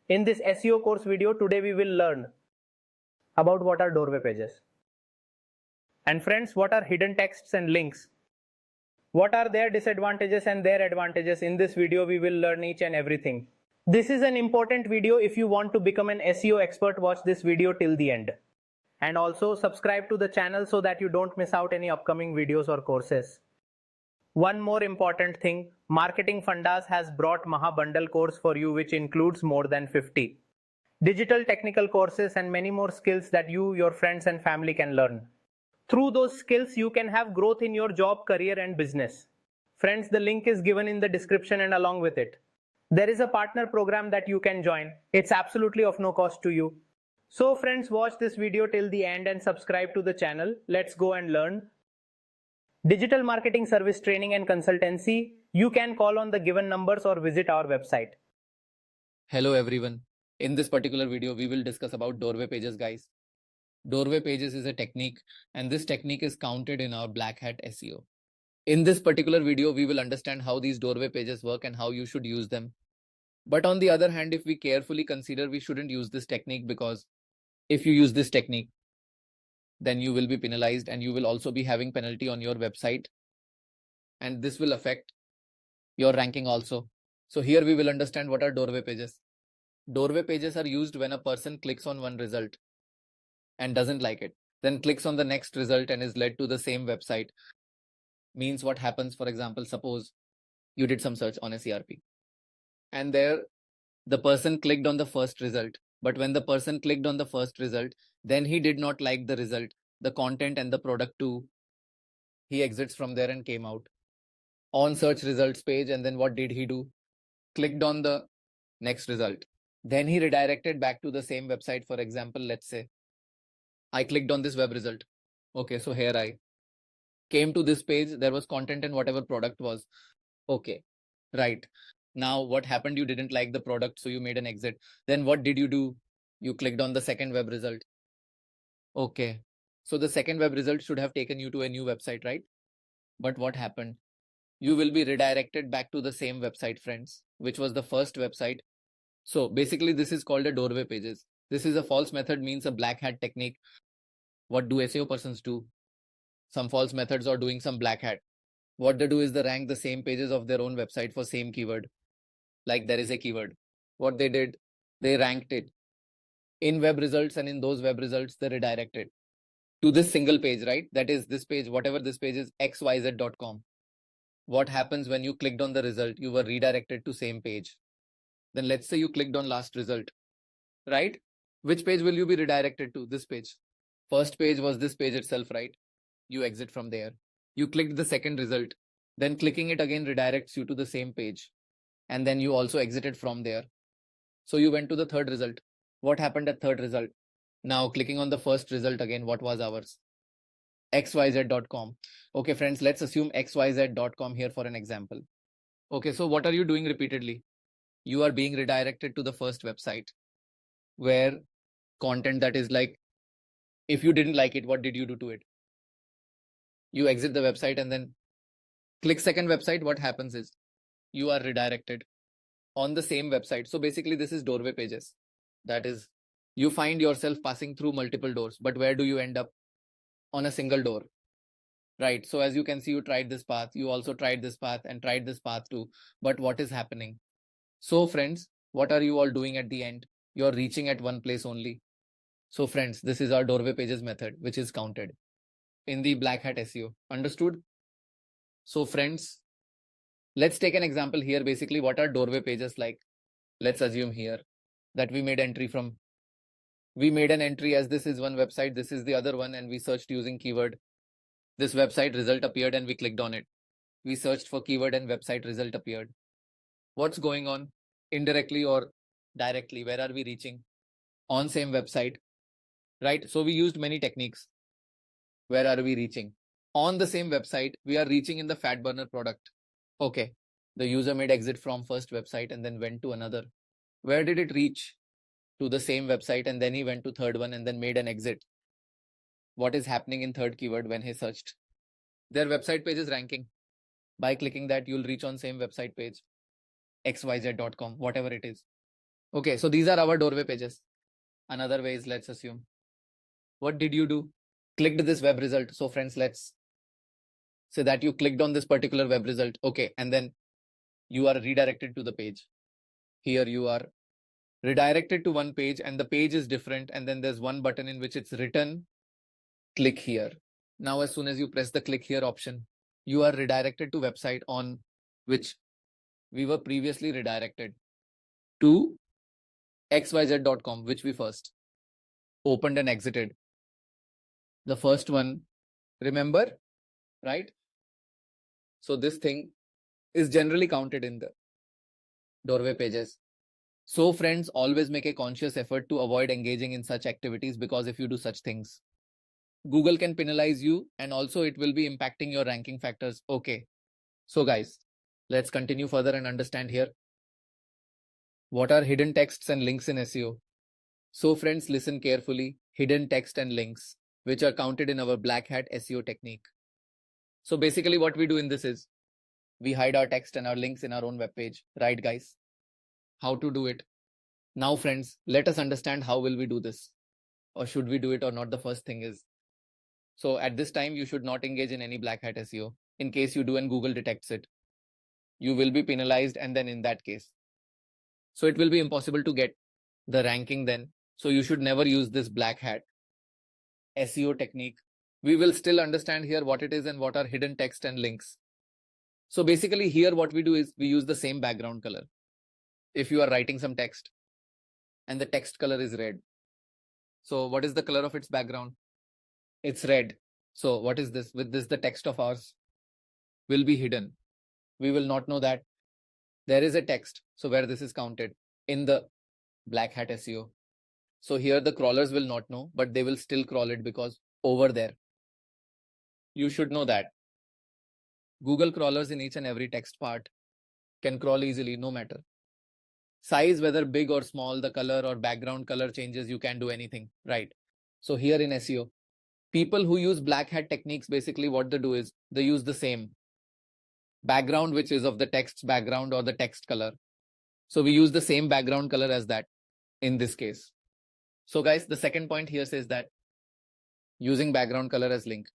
In this SEO course video, today we will learn about what are doorway pages. And friends, what are hidden texts and links? What are their disadvantages and their advantages? In this video, we will learn each and everything. This is an important video. If you want to become an SEO expert, watch this video till the end. And also subscribe to the channel so that you don't miss out any upcoming videos or courses. One more important thing, Marketing Fundas has brought Maha Bundle course for you, which includes more than 50 digital technical courses and many more skills that you, your friends and family can learn. Through those skills, you can have growth in your job, career and business. Friends, the link is given in the description and along with it. There is a partner program that you can join. It's absolutely of no cost to you. So friends, watch this video till the end and subscribe to the channel. Let's go and learn. Digital marketing service training and consultancy. You can call on the given numbers or visit our website. Hello everyone. In this particular video, we will discuss about doorway pages, guys. Doorway pages is a technique, and this technique is counted in our Black Hat SEO. In this particular video, we will understand how these doorway pages work and how you should use them. But on the other hand, if we carefully consider, we shouldn't use this technique, because if you use this technique, then you will be penalized and you will also be having penalty on your website. And this will affect your ranking also. So here we will understand what are doorway pages. Doorway pages are used when a person clicks on one result and doesn't like it, then clicks on the next result and is led to the same website. Means what happens, for example, suppose you did some search on a CRP and there the person clicked on the first result. But when the person clicked on the first result, then he did not like the result, the content and the product too. He exits from there and came out on search results page. And then what did he do? Clicked on the next result. Then he redirected back to the same website. For example, let's say I clicked on this web result. Okay, so here I came to this page. There was content and whatever product was. Okay, right. Now what happened? You didn't like the product, so you made an exit. Then what did you do? You clicked on the second web result. Okay, so the second web result should have taken you to a new website, right? But what happened? You will be redirected back to the same website, friends, which was the first website. So basically this is called a doorway pages. This is a false method, means a black hat technique. What do SEO persons do? Some false methods are doing some black hat. What they do is they rank the same pages of their own website for same keyword. Like there is a keyword. What they did, they ranked it in web results, and in those web results, they redirected to this single page, right? That is this page, whatever this page is, xyz.com. What happens when you clicked on the result? You were redirected to same page. Then let's say you clicked on last result, right? Which page will you be redirected to? This page. First page was this page itself, right? You exit from there. You clicked the second result. Then clicking it again redirects you to the same page. And then you also exited from there. So you went to the third result. What happened at third result? Now clicking on the first result again, what was ours? xyz.com. Okay, friends, let's assume xyz.com here for an example. Okay, so what are you doing repeatedly? You are being redirected to the first website where content that is like, if you didn't like it, what did you do to it? You exit the website and then click second website. What happens is you are redirected on the same website. So basically this is doorway pages. That is, you find yourself passing through multiple doors, but where do you end up? On a single door, right? So as you can see, you tried this path, you also tried this path and tried this path too. But what is happening? So friends, what are you all doing at the end? You're reaching at one place only. So friends, this is our doorway pages method, which is counted in the Black Hat SEO. Understood? So friends, let's take an example here. Basically, what are doorway pages like? Let's assume here that we made an entry as this is one website, this is the other one, and we searched using keyword. This website result appeared and we clicked on it. We searched for keyword and website result appeared. What's going on? Indirectly or directly, where are we reaching? On same website, right? So we used many techniques. Where are we reaching? On the same website, we are reaching in the fat burner product. Okay, the user made exit from first website and then went to another. Where did it reach? To the same website, and then he went to third one and then made an exit. What is happening in third keyword when he searched? Their website page is ranking. By clicking that, you'll reach on same website page, xyz.com, whatever it is. Okay, so these are our doorway pages. Another way is, let's assume, what did you do? Clicked this web result. So friends, let's say that you clicked on this particular web result. Okay, and then you are redirected to the page. Here you are redirected to one page and the page is different. And then there's one button in which it's written, click here. Now, as soon as you press the click here option, you are redirected to website on which we were previously redirected to xyz.com, which we first opened and exited. The first one, remember, right? So this thing is generally counted in the doorway pages. So friends, always make a conscious effort to avoid engaging in such activities, because if you do such things, Google can penalize you and also it will be impacting your ranking factors. Okay. So guys, let's continue further and understand here. What are hidden texts and links in SEO? So friends, listen carefully. Hidden text and links, which are counted in our Black Hat SEO technique. So basically what we do in this is, we hide our text and our links in our own web page, right guys? How to do it? Now friends, let us understand how will we do this, or should we do it or not. The first thing is, so at this time, you should not engage in any Black Hat SEO. In case you do and Google detects it, you will be penalized, and then in that case, so it will be impossible to get the ranking then. So you should never use this Black Hat SEO technique. We will still understand here what it is and what are hidden text and links. So basically here what we do is we use the same background color. If you are writing some text and the text color is red, so what is the color of its background? It's red. So what is this? With this, the text of ours will be hidden. We will not know that there is a text. So where this is counted in the Black Hat SEO. So here the crawlers will not know, but they will still crawl it because over there, you should know that Google crawlers in each and every text part can crawl easily, no matter size, whether big or small, the color or background color changes, you can do anything, right? So here in SEO, people who use Black Hat techniques, basically what they do is they use the same background, which is of the text's background or the text color. So we use the same background color as that in this case. So guys, the second point here says that using background color as link.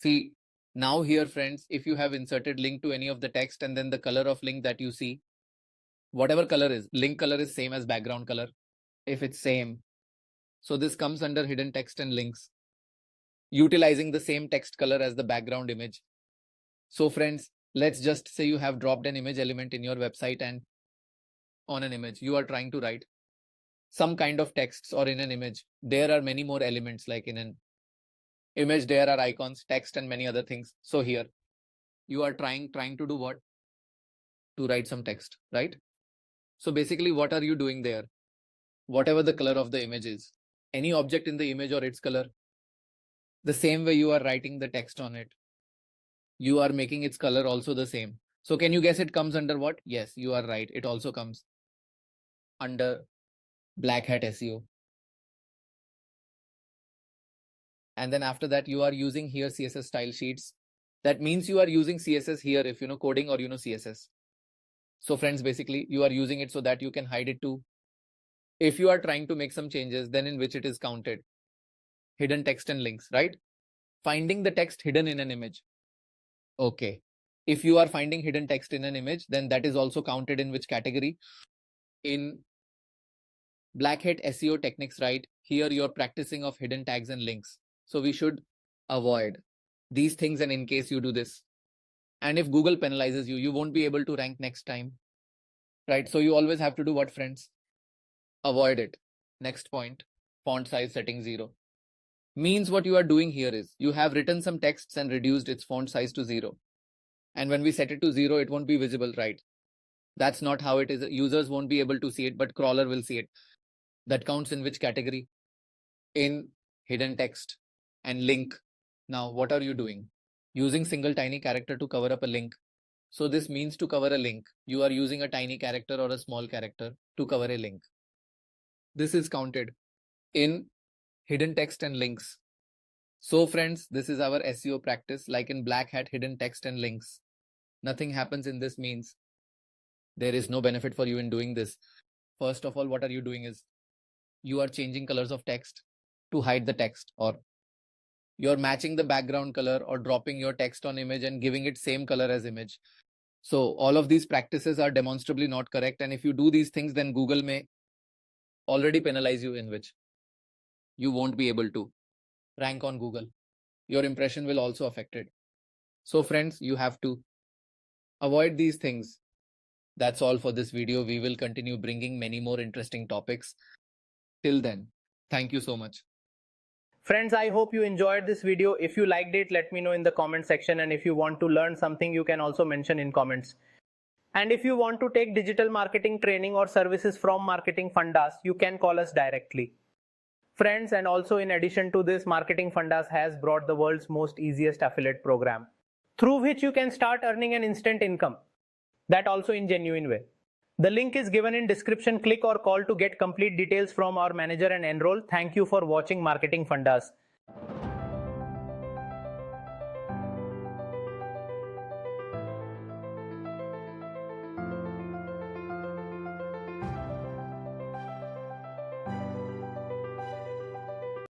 See, now here friends, if you have inserted link to any of the text and then the color of link that you see, whatever color is, link color is same as background color. If it's same, so this comes under hidden text and links, utilizing the same text color as the background image. So friends, let's just say you have dropped an image element in your website, and on an image, you are trying to write some kind of texts, or in an image, there are many more elements, like in an image, there are icons, text, and many other things. So here you are trying to do what? To write some text, right? So basically what are you doing there? Whatever the color of the image is, any object in the image or its color, the same way you are writing the text on it, you are making its color also the same. So can you guess it comes under what? Yes, you are right. It also comes under Black Hat SEO. And then after that, you are using here CSS style sheets. That means you are using CSS here if you know coding or you know CSS. So friends, basically you are using it so that you can hide it too. If you are trying to make some changes, then in which it is counted. Hidden text and links, right? Finding the text hidden in an image. Okay. If you are finding hidden text in an image, then that is also counted in which category? In Black Hat SEO techniques, right? Here you're practicing of hidden tags and links. So we should avoid these things. And in case you do this, and if Google penalizes you, you won't be able to rank next time, right? So you always have to do what, friends? Avoid it. Next point, font size setting 0. Means what you are doing here is you have written some texts and reduced its font size to 0. And when we set it to 0, it won't be visible, right? That's not how it is. Users won't be able to see it, but crawler will see it. That counts in which category? In hidden text and link. Now, what are you doing? Using single tiny character to cover up a link. So this means to cover a link, you are using a tiny character or a small character to cover a link. This is counted in hidden text and links. So friends, this is our SEO practice, like in Black Hat, hidden text and links. Nothing happens in this means there is no benefit for you in doing this. First of all, what are you doing is you are changing colors of text to hide the text, or you're matching the background color or dropping your text on image and giving it same color as image. So all of these practices are demonstrably not correct. And if you do these things, then Google may already penalize you, in which you won't be able to rank on Google. Your impression will also affected. So friends, you have to avoid these things. That's all for this video. We will continue bringing many more interesting topics. Till then, thank you so much. Friends, I hope you enjoyed this video. If you liked it, let me know in the comment section, and if you want to learn something, you can also mention in comments. And if you want to take digital marketing training or services from Marketing Fundas, you can call us directly. Friends, and also in addition to this, Marketing Fundas has brought the world's most easiest affiliate program, through which you can start earning an instant income, that also in genuine way. The link is given in description. Click or call to get complete details from our manager and enroll. Thank you for watching Marketing Fundas.